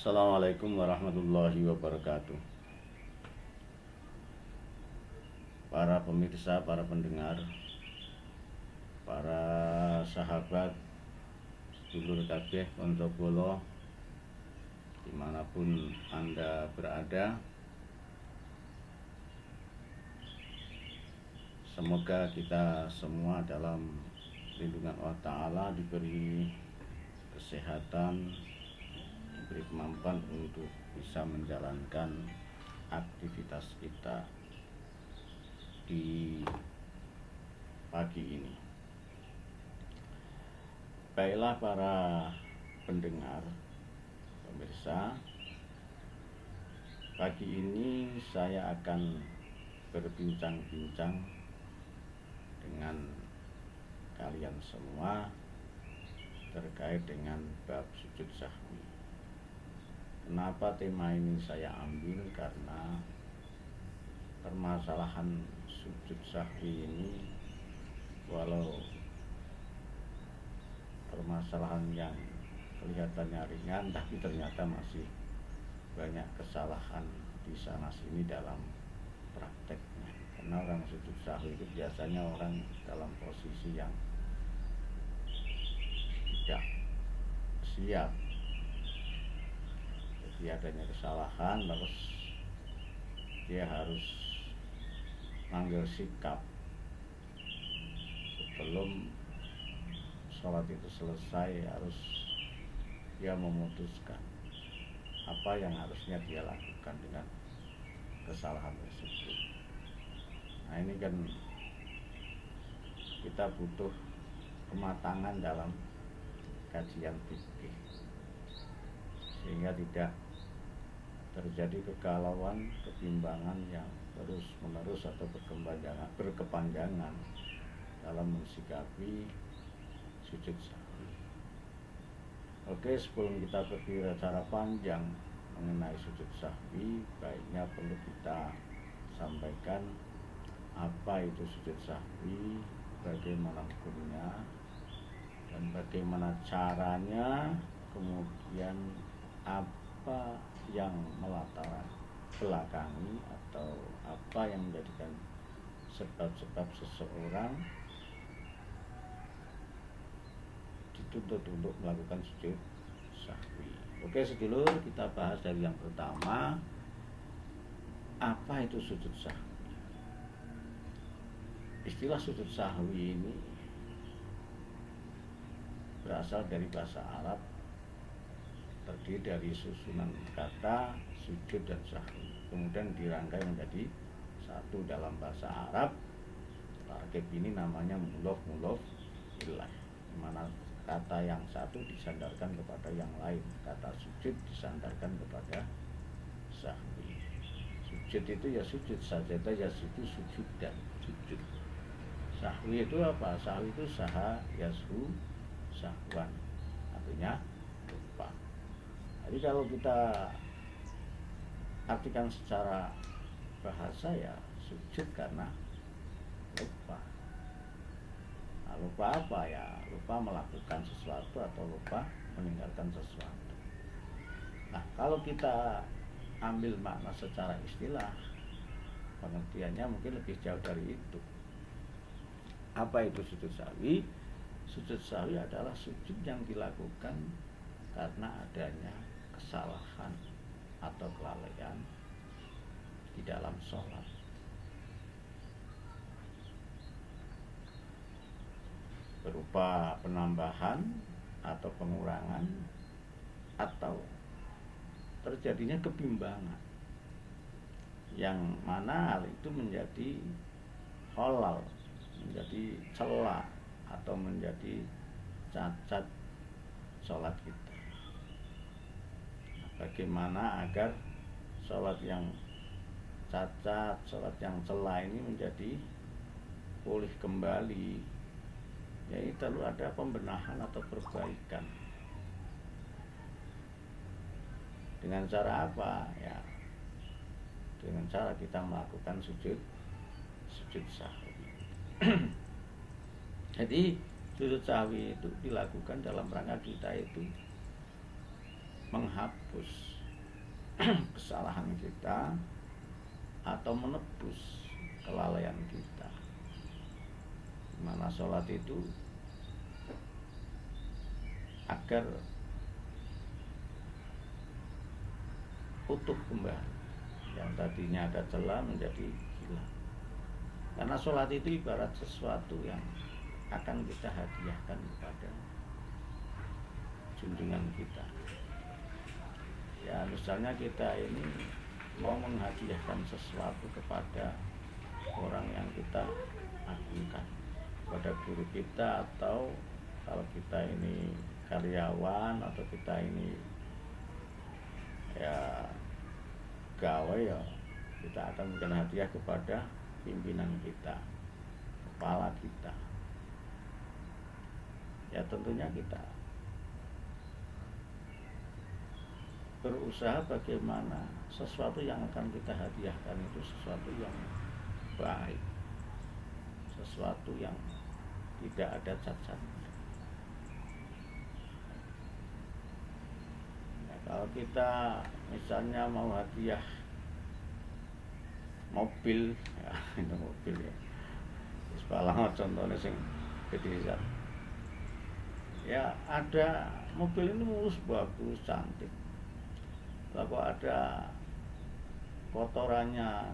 Assalamualaikum warahmatullahi wabarakatuh. Para pemirsa, para pendengar, para sahabat, sedulur kabeh, konco kula dimanapun Anda berada, semoga kita semua dalam lindungan Allah Ta'ala diberi kesehatan, diberi kemampuan untuk bisa menjalankan aktivitas kita di pagi ini. Baiklah para pendengar, pemirsa, pagi ini saya akan berbincang-bincang dengan kalian semua terkait dengan bab sujud sahwi. Kenapa tema ini saya ambil? Karena permasalahan sujud sahwi ini, walau permasalahan yang kelihatannya ringan, tapi ternyata masih banyak kesalahan di sana sini dalam prakteknya. Karena orang sujud sahwi itu biasanya orang dalam posisi yang tidak siap, jadi adanya kesalahan, terus dia harus mengambil sikap sebelum sholat itu selesai. Harus dia memutuskan apa yang harusnya dia lakukan dengan kesalahan tersebut. Nah, ini kan kita butuh kematangan dalam kajian fikih sehingga tidak terjadi kegalauan, kebimbangan yang terus-menerus atau berkepanjangan dalam mensikapi sujud sahwi. Oke, sebelum kita berbicara panjang mengenai sujud sahwi, baiknya perlu kita sampaikan apa itu sujud sahwi, bagaimana hukumnya, dan bagaimana caranya, kemudian apa yang melatar belakangi atau apa yang menjadikan sebab-sebab seseorang dituntut untuk melakukan sujud sahwi. Oke sedulur, kita bahas dari yang pertama, apa itu sujud sahwi. Istilah sujud sahwi ini berasal dari bahasa Arab, terdiri dari susunan kata sujud dan sahwi, kemudian dirangkai menjadi satu dalam bahasa Arab. Tarkib ini namanya mulof ilah, di mana kata yang satu disandarkan kepada yang lain. Kata sujud disandarkan kepada sahwi. Sujud itu ya sujud saja, ya sujud dan sujud. Sahwi itu apa? Sahwi itu saha yashu sahwan, artinya lupa. Jadi kalau kita artikan secara bahasa, ya sujud karena lupa. Nah, lupa apa ya? Lupa melakukan sesuatu atau lupa meninggalkan sesuatu. Nah, kalau kita ambil makna secara istilah, pengertiannya mungkin lebih jauh dari itu. Apa itu sujud sahwi? Sujud sahwi adalah sujud yang dilakukan karena adanya kesalahan atau kelalaian di dalam sholat. Berupa penambahan atau pengurangan, atau terjadinya kebimbangan, yang mana hal itu menjadi halal, menjadi celah, atau menjadi cacat sholat kita. Bagaimana agar sholat yang cacat, sholat yang celah ini menjadi pulih kembali, yaitu perlu ada pembenahan atau perbaikan. Dengan cara apa? Ya, dengan cara kita melakukan sujud sahwi. Jadi sujud sahwi itu dilakukan dalam rangka kita itu menghapus kesalahan kita atau menebus kelalaian kita. Mana sholat itu agar utuh kembali, yang tadinya ada celah menjadi hilang. Karena sholat itu ibarat sesuatu yang akan kita hadiahkan kepada junjungan kita. Ya, misalnya kita ini mau menghadiahkan sesuatu kepada orang yang kita agungkan, pada guru kita, atau kalau kita ini karyawan atau kita ini ya gawe, ya kita akan memberikan hadiah kepada pimpinan kita, kepala kita. Ya tentunya kita berusaha bagaimana sesuatu yang akan kita hadiahkan itu sesuatu yang baik, sesuatu yang tidak ada cacatnya. Kalau kita misalnya mau hadiah mobil, ya itu mobil ya. Sepalang contohnya sing gede. Ya ada mobil ini mulus, bagus, cantik. Lalu ada kotorannya,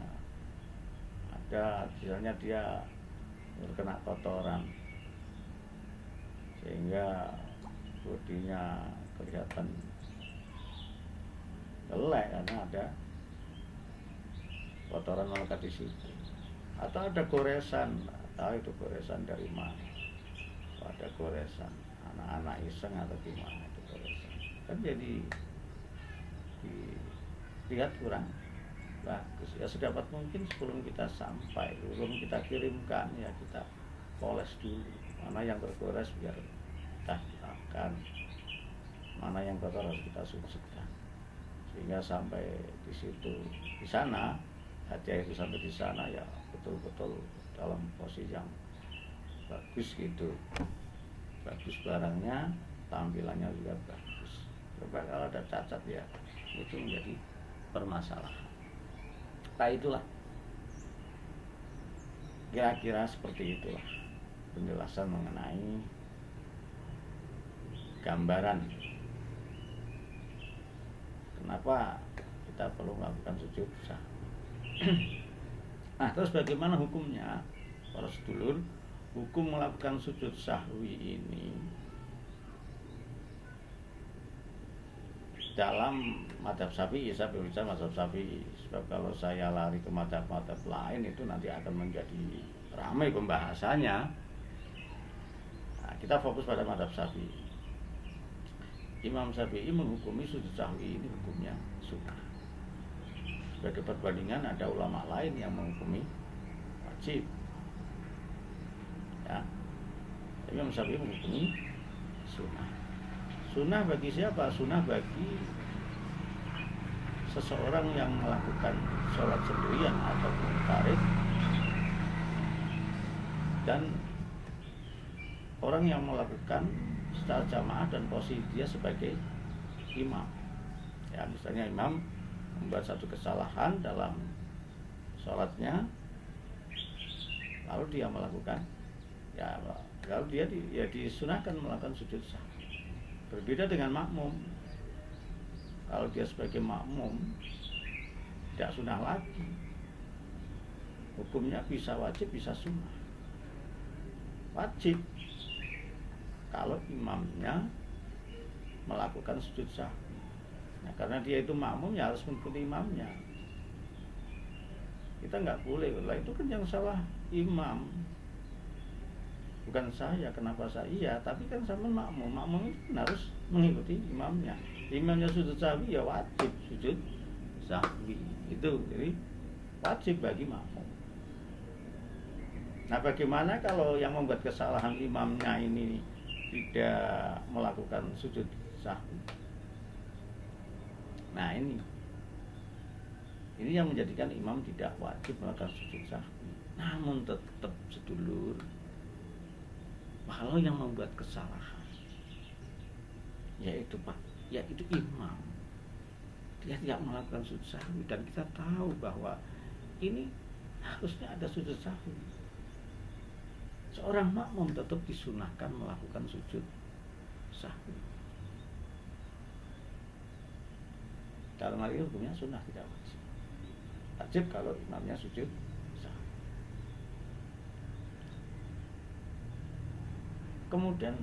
ada misalnya dia terkena kotoran sehingga bodinya kelihatan jelek karena ada kotoran melekat di situ, atau ada goresan, tahu itu goresan dari mana, ada goresan anak-anak iseng atau gimana itu goresan, kan jadi dilihat kurang bagus. Ya sedapat mungkin sebelum kita sampai, sebelum kita kirimkan, ya kita poles dulu mana yang tergores biar kita hilangkan, mana yang kotor harus kita sucikan, sehingga sampai di situ, di sana hadiah itu sampai di sana ya betul-betul dalam posisi yang bagus gitu, bagus barangnya, tampilannya juga bagus. Coba kalau ada cacat ya itu menjadi permasalahan. Nah itulah kira-kira seperti itulah penjelasan mengenai gambaran kenapa kita perlu melakukan sujud sahwi. Nah terus bagaimana hukumnya para sedulur? Hukum melakukan sujud sahwi ini dalam mazhab Syafi'i, saya berbicara mazhab Syafi'i, sebab kalau saya lari ke mazhab-mazhab lain itu nanti akan menjadi ramai pembahasannya. Nah, kita fokus pada mazhab Syafi'i. Imam Syafi'i menghukumi sujud sahwi ini hukumnya sunnah. Sebagai perbandingan ada ulama lain yang menghukumi wajib. Ya, Imam Syafi'i menghukumi sunnah. Sunnah bagi siapa? Sunnah bagi seseorang yang melakukan sholat sendirian atau munfarid, dan orang yang melakukan secara jamaah dan posisi dia sebagai imam. Ya, misalnya imam membuat satu kesalahan dalam sholatnya, lalu dia melakukan, ya lalu dia disunahkan melakukan sujud sahwi. Berbeda dengan makmum. Kalau dia sebagai makmum tidak sunnah lagi, hukumnya bisa wajib bisa sunnah. Wajib kalau imamnya melakukan sujud sahwi. Nah, karena dia itu makmum ya harus mengikuti imamnya. Kita nggak boleh, lah itu kan yang salah imam, bukan saya. Kenapa saya? Iya, tapi kan sama makmum. Makmum itu kan harus mengikuti imamnya. Imamnya sujud sahwi ya wajib sujud sahwi. Itu jadi wajib bagi makmum. Nah, bagaimana kalau yang membuat kesalahan imamnya ini tidak melakukan sujud sahwi? Nah, ini yang menjadikan imam tidak wajib melakukan sujud sahwi. Namun tetap sedulur, kalau yang membuat kesalahan yaitu imam, dia tidak melakukan sujud sahwi, dan kita tahu bahwa ini harusnya ada sujud sahwi. Seorang makmum tetap disunahkan melakukan sujud sahwi. Dalam hal ini hukumnya sunnah, tidak wajib. Wajib kalau imamnya sujud sahwi. Kemudian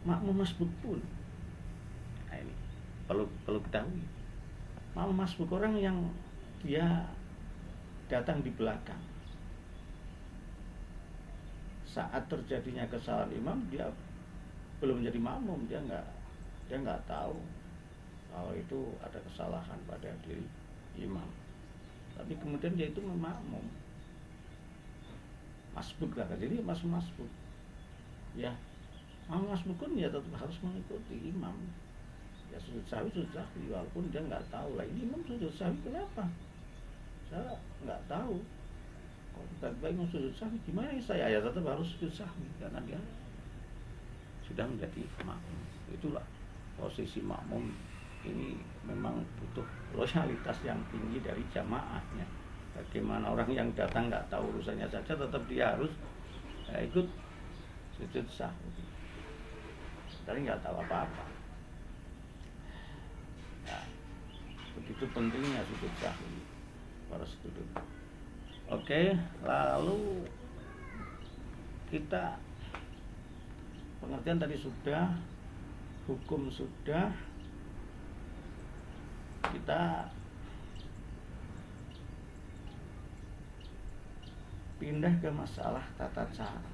makmum masbuk pun, nah ini perlu ketahui, makmum masbuk orang yang dia datang di belakang, saat terjadinya kesalahan imam, dia belum menjadi makmum, dia nggak tahu kalau itu ada kesalahan pada diri imam, tapi kemudian dia itu memakmum, masbuk lah, jadi masbuk ya. Masbuk pun ya tetap harus mengikuti imam. Ya sujud sahwi walaupun dia nggak tahu lah ini imam sujud sahwi kenapa? Saya nggak tahu. Kalau tiba-tiba imam sujud sahwi gimana saya? Ya tetap harus sujud sahwi karena dia sudah menjadi makmum. Itulah posisi makmum ini, memang butuh loyalitas yang tinggi dari jamaahnya. Bagaimana orang yang datang nggak tahu urusannya saja tetap dia harus ikut sujud sahwi. Tapi nggak tahu apa-apa. Nah, begitu pentingnya sujud sahwi para student. Oke, lalu kita pengertian tadi sudah, hukum sudah, kita pindah ke masalah tata cara.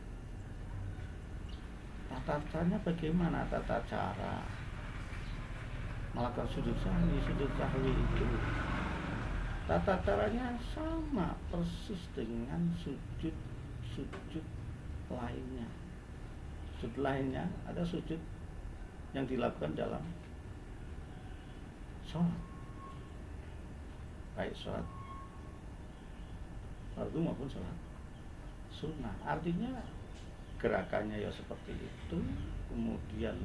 Tata caranya bagaimana? Tata cara melakukan sujud sahwi itu tata caranya sama persis dengan sujud lainnya. Sujud lainnya ada sujud yang dilakukan dalam sholat, baik sholat fardu maupun sholat sunnah. Artinya gerakannya ya seperti itu, kemudian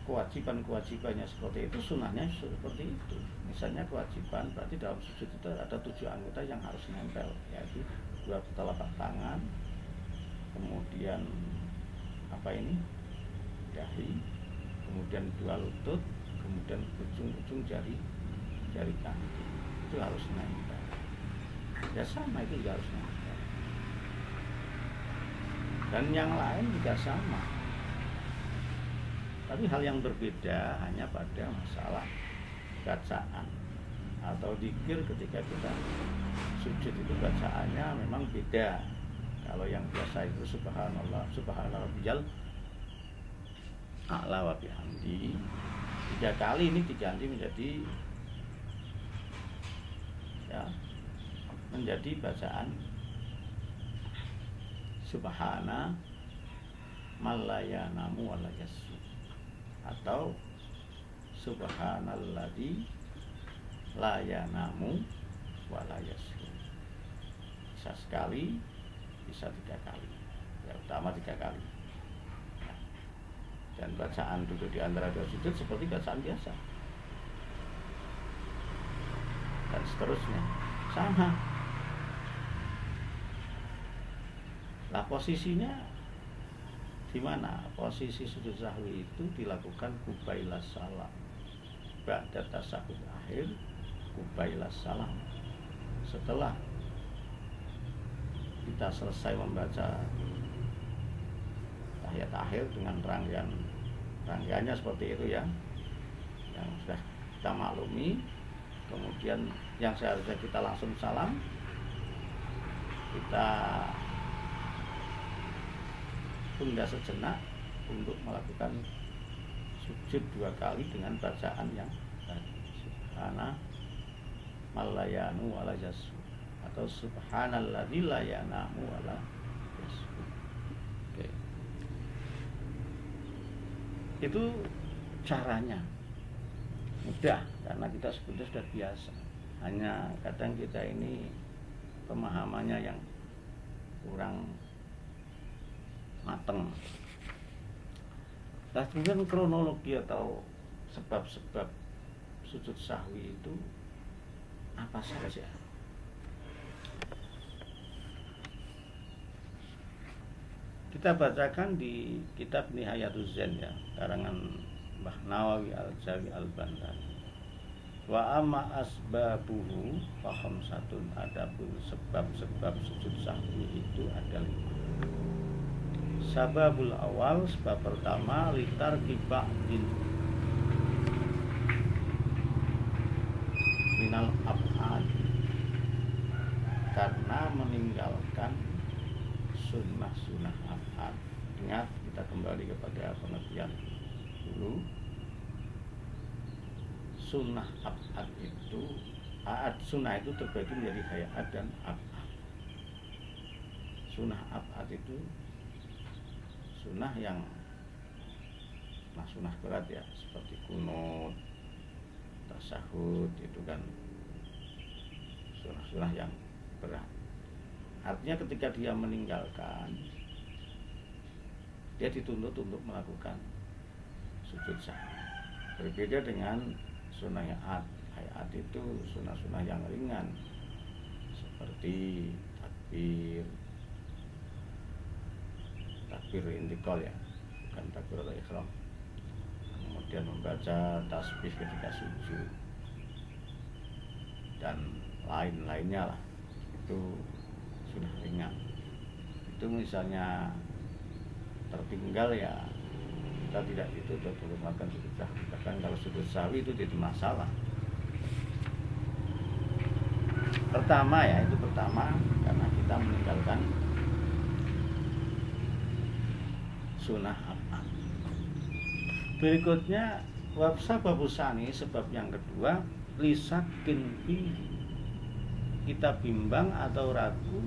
kewajibannya seperti itu, sunnahnya seperti itu. Misalnya kewajiban berarti dalam sujud itu ada 7 anggota yang harus nempel, yaitu 2 telapak tangan, kemudian dahi, kemudian 2 lutut, kemudian ujung jari kaki itu harus nempel. Ya sama, itu juga harus nempel. Dan yang lain juga sama. Tapi hal yang berbeda hanya pada masalah bacaan atau dzikir. Ketika kita sujud itu bacaannya memang beda. Kalau yang biasa itu subhanallah, subhanarabbiyal a'la wa bihamdi 3 kali, ini diganti menjadi bacaan subhana malayanamu walayasu, atau subhanalladzi la yanamu walayasu. Bisa sekali, bisa 3 kali, ya utama 3 kali. Dan bacaan duduk di antara 2 sujud seperti bacaan biasa, dan seterusnya sama. Nah, posisinya di mana? Posisi sujud sahwi itu dilakukan qubailas salam, ba'da tasyahhud akhir, qubailas salam. Setelah kita selesai membaca tahiyat akhir dengan rangkaiannya seperti itu ya, yang sudah kita maklumi. Kemudian yang seharusnya kita langsung salam, kita tunda sejenak untuk melakukan sujud 2 kali dengan bacaan yang tadi, subhana malayanu wala yasu, atau subhanalladzi la yanamu wala yasu. Oke. Itu caranya mudah karena kita sebetulnya sudah biasa. Hanya kadang kita ini pemahamannya yang kurang matang. mateng. Nah, kemudian kronologi atau sebab-sebab sujud sahwi itu apa saja? Kita bacakan di kitab Nihayatuz Zen ya, karangan Mbah Nawawi Al-Jawi Al-Bantani. Wa amma asbabuhu faham satun, adapun sebab-sebab sujud sahwi itu ada 5. Sababul awal, sebab pertama, litar kiba'din minal ab'ad, karena meninggalkan sunnah-sunnah ab'ad. Ingat, kita kembali kepada pengertian dulu. Sunnah ab'ad itu, sunnah itu terbagi menjadi hayat dan ab'ad. Sunnah ab'ad itu sunnah yang sunnah berat ya, seperti kunut, tasyahud, itu kan sunnah-sunnah yang berat. Artinya ketika dia meninggalkan, dia dituntut untuk melakukan sujud sahwi. Berbeda dengan sunnah hayat itu sunnah-sunnah yang ringan, seperti takbir intikal ya, bukan takbir ihram. Kemudian membaca tasbih ketika sujud dan lain-lainnya lah, itu sudah ringan. Itu misalnya tertinggal ya, kita tidak dituntut untuk melakukan sujud sahwi. Bahkan kalau sujud sahwi itu tidak masalah. Pertama ya, itu pertama karena kita meninggalkan sunnah ab'ad. Berikutnya wabsababusani, sebab yang kedua, lisakin fihi, kita bimbang atau ragu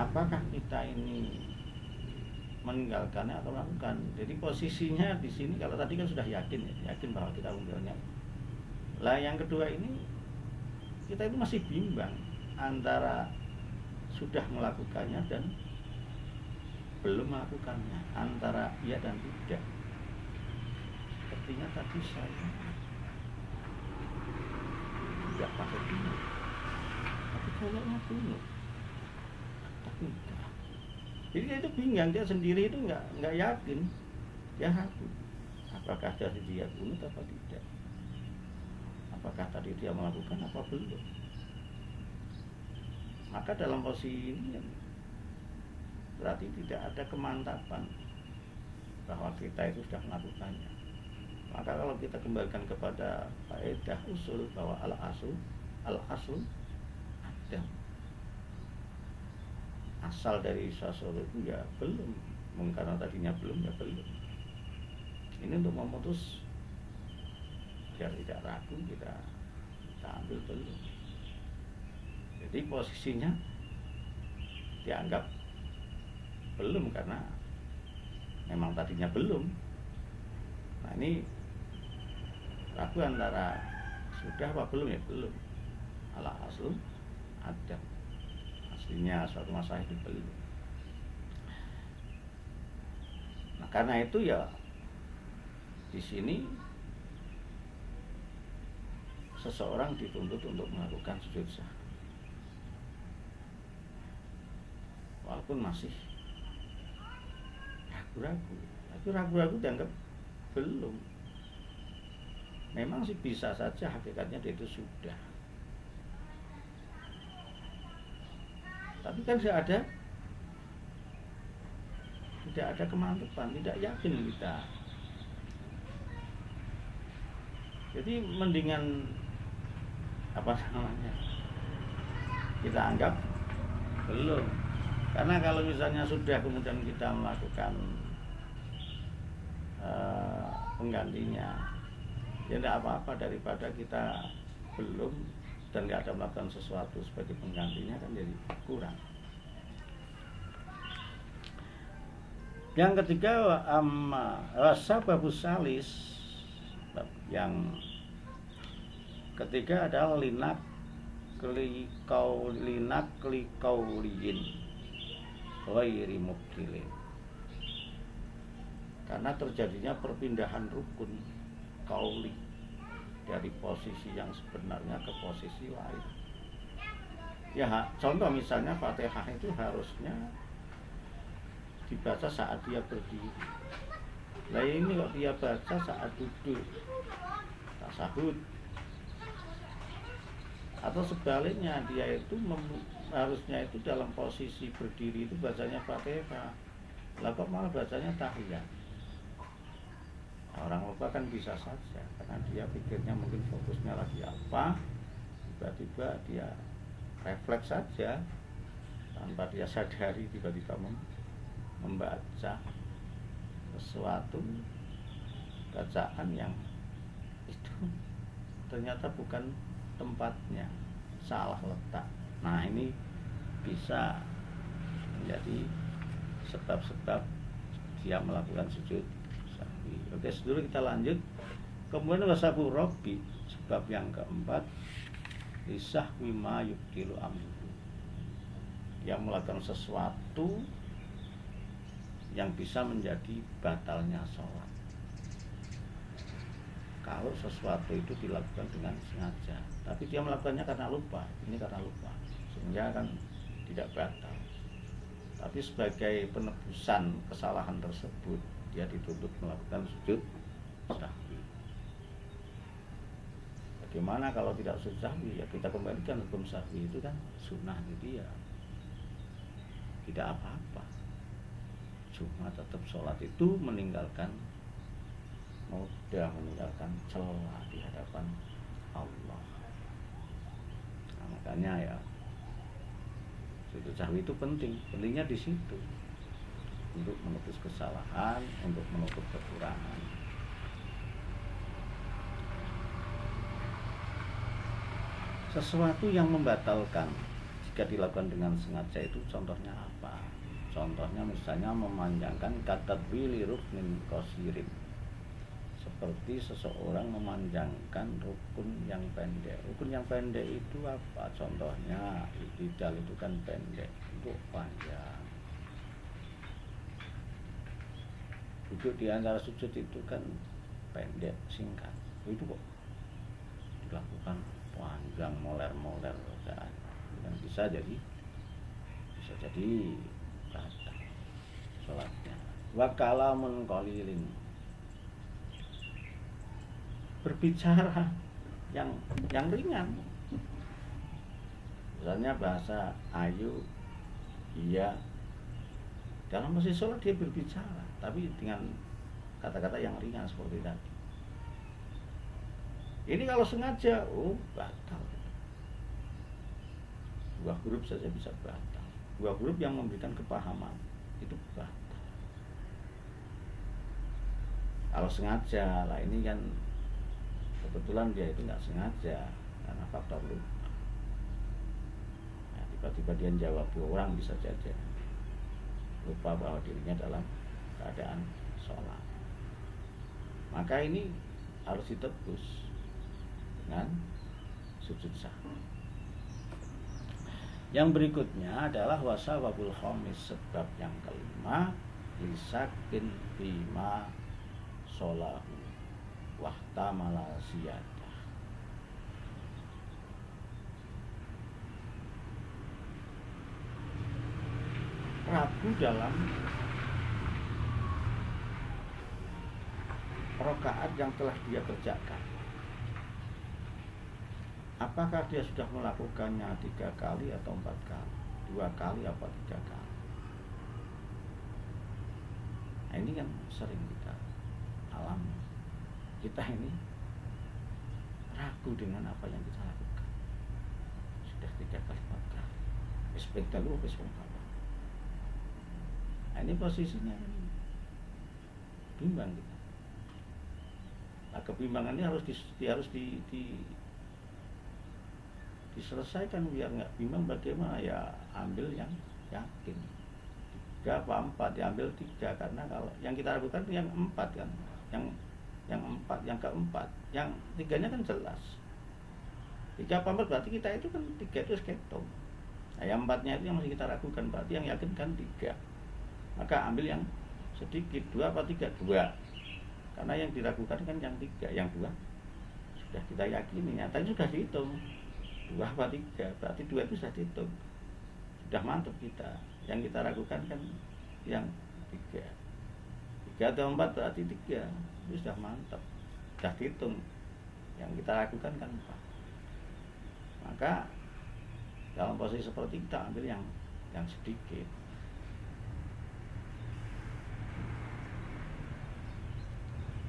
apakah kita ini meninggalkannya atau melakukan. Jadi posisinya di sini, kalau tadi kan sudah yakin bahwa kita meninggalnya. Lah yang kedua ini, kita itu masih bimbang antara sudah melakukannya dan belum melakukannya, antara iya dan tidak. Sepertinya tadi saya tidak pakai kunut, tapi kayaknya kunut, tapi enggak. Jadi dia itu bingung, dia sendiri itu nggak yakin, dia ragu apakah tadi dia kunut apa tidak, apakah tadi dia melakukan apa belum. Maka dalam posisi ini berarti tidak ada kemantapan bahwa kita itu sudah melakukannya. Maka kalau kita kembalikan kepada faedah usul bahwa al-asl ada, asal dari sesuatu itu ya belum, karena tadinya belum ya belum. Ini untuk memutus biar tidak ragu, kita ambil belum. Jadi posisinya dianggap belum karena memang tadinya belum. Nah ini ragu antara sudah apa belum ya belum. Ala aslu ada, aslinya suatu masalah itu belum. Nah karena itu ya di sini seseorang dituntut untuk melakukan sujud sahwi walaupun masih ragu-ragu. Tapi ragu-ragu dianggap belum. Memang sih bisa saja hakikatnya dia itu sudah, tapi kan tidak ada kemantapan, tidak yakin kita. Jadi mendingan kita anggap belum. Karena kalau misalnya sudah kemudian kita melakukan penggantinya, ya tidak apa-apa daripada kita belum dan tidak ada melakukan sesuatu sebagai penggantinya, kan jadi kurang. Yang ketiga, rasa babus salis, yang ketiga adalah linak likauliyin, ghairi mubtilin. Karena terjadinya perpindahan rukun qauli dari posisi yang sebenarnya ke posisi lain. Ya, contoh misalnya Fatihah itu harusnya dibaca saat dia berdiri. Nah ini kok dia baca saat duduk, tasahud. Atau sebaliknya, dia itu harusnya itu dalam posisi berdiri itu bacanya Fatihah, lah kok malah bacanya tahiyat. Orang lupa kan bisa saja, karena dia pikirnya mungkin fokusnya lagi apa, tiba-tiba dia refleks saja tanpa dia sadari, tiba-tiba membaca sesuatu bacaan yang itu ternyata bukan tempatnya, salah letak. Nah ini bisa menjadi sebab-sebab dia melakukan sujud sahwi. Oke, dulu kita lanjut. Kemudian wasabu robi, sebab yang keempat, lisahwi ma yubtilu amruhu, yang melakukan sesuatu yang bisa menjadi batalnya sholat. Kalau sesuatu itu dilakukan dengan sengaja, tapi dia melakukannya karena lupa, ini karena lupa, sehingga kan tidak batal. Tapi sebagai penebusan kesalahan tersebut, dia dituntut melakukan sujud sahwi. Bagaimana kalau tidak sujud sahwi? Ya kita kembalikan hukum sahwi itu kan sunnah dia, tidak apa-apa. Cuma tetap sholat itu meninggalkan meninggalkan celah di hadapan Allah. Nah, makanya ya sujud sahwi itu pentingnya di situ, untuk menebus kesalahan, untuk menutup kekurangan. Sesuatu yang membatalkan jika dilakukan dengan sengaja itu contohnya apa? Contohnya misalnya memanjangkan katadwili ruknin qasirin, seperti seseorang memanjangkan rukun yang pendek. Rukun yang pendek itu apa? Contohnya i'tidal itu kan pendek, itu panjang. Duduk di antara sujud itu kan pendek, singkat. Itu kok dilakukan panjang, moler-moler bacaan. Dan bisa jadi batal sholatnya. Wa kalamun qalilin, berbicara yang ringan. Misalnya bahasa ayu, iya, dalam posisi sholat dia berbicara, tapi dengan kata-kata yang ringan seperti tadi. Ini kalau sengaja, batal. 2 huruf saja bisa batal. 2 huruf yang memberikan kepahaman itu batal. Kalau sengaja, lah ini kan kebetulan dia itu nggak sengaja karena faktor lupa. Nah, tiba-tiba dia jawab 2 orang, bisa saja lupa bahwa dirinya dalam keadaan sholat. Maka ini harus ditebus dengan sujud sahwi. Yang berikutnya adalah wasawabul khamis, sebab yang kelima, lisakin bima sholahu wahtamala ziyadah. Ragu dalam rakaat yang telah dia kerjakan. Apakah dia sudah melakukannya 3 kali atau 4 kali, 2 kali apa 3 kali? Nah, ini kan sering kita alami. Kita ini ragu dengan apa yang kita lakukan. Sudah 3 kali, 4 kali. Respect dulu, respect apa? Nah, ini posisinya bimbang kita. Nah, kebimbangannya harus diselesaikan biar nggak bimbang. Bagaimana? Ya ambil yang yakin, 3 apa 4, diambil 3, karena kalau yang kita lakukan itu yang 4 kan, yang 4, yang keempat, yang 3-nya kan jelas. 3 apa 4 berarti kita itu kan 3 itu sketo. Nah, yang 4-nya itu yang masih kita ragukan, berarti yang yakin kan 3. Maka ambil yang sedikit, 2 apa 3? 2. Karena yang diragukan kan yang 3, yang 2 sudah kita yakini, nyatanya sudah dihitung. 2 apa 3, berarti 2 itu sudah dihitung. Sudah mantap kita. Yang kita ragukan kan yang 3. 3 atau 4 berarti 3. Itu sudah mantap. Sudah dihitung. Yang kita ragukan kan 4. Maka dalam posisi seperti kita ambil yang sedikit.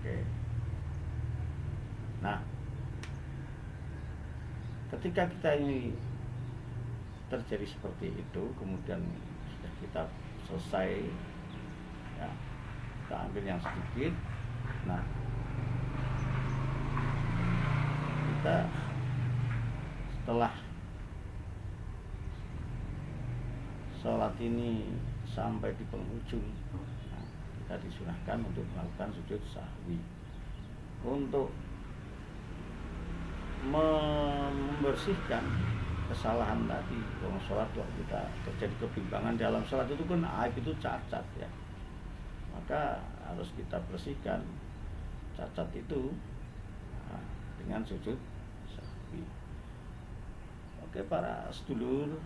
Oke. Nah, ketika kita ini terjadi seperti itu, kemudian sudah kita selesai, ya, kita ambil yang sedikit. Nah, kita setelah sholat ini sampai di penghujung, nah, kita disunahkan untuk melakukan sujud sahwi untuk membersihkan kesalahan tadi. Kalau sholat waktu kita terjadi kebimbangan dalam sholat itu kan aib itu cacat ya, maka harus kita bersihkan cacat itu dengan sujud sahwi. Oke para sedulur,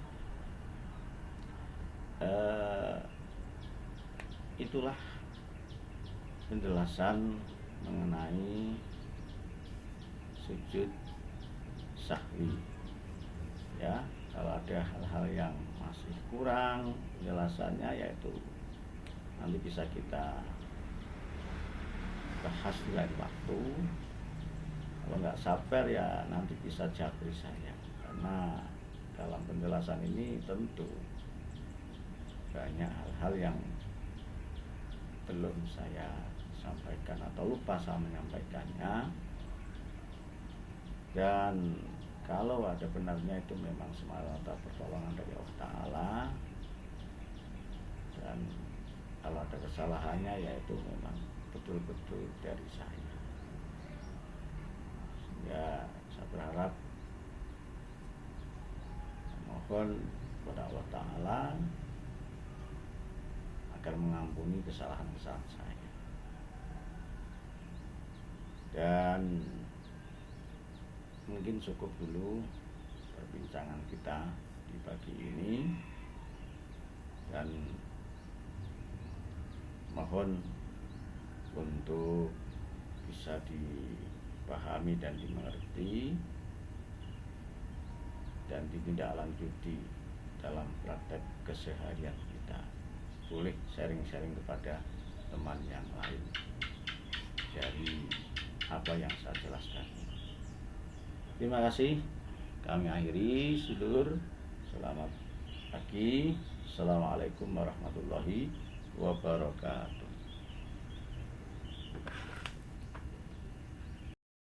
itulah penjelasan mengenai sujud sahwi ya. Kalau ada hal-hal yang masih kurang penjelasannya, yaitu nanti bisa kita bahas di lain waktu. Kalau nggak sabar ya nanti bisa japri saya, karena dalam penjelasan ini tentu banyak hal-hal yang belum saya sampaikan atau lupa saya menyampaikannya. Dan kalau ada benarnya itu memang semata pertolongan dari Allah Ta'ala, dan kalau ada kesalahannya yaitu memang betul-betul dari saya. Ya, saya berharap, mohon kepada Allah Ta'ala agar mengampuni kesalahan-kesalahan saya. Dan mungkin cukup dulu perbincangan kita di pagi ini, dan mohon untuk bisa dipahami dan dimengerti dan ditindaklanjuti dalam praktek keseharian kita. Boleh sharing-sharing kepada teman yang lain dari apa yang saya jelaskan. Terima kasih. Kami akhiri, sedulur. Selamat pagi. Assalamualaikum warahmatullahi wabarakatuh.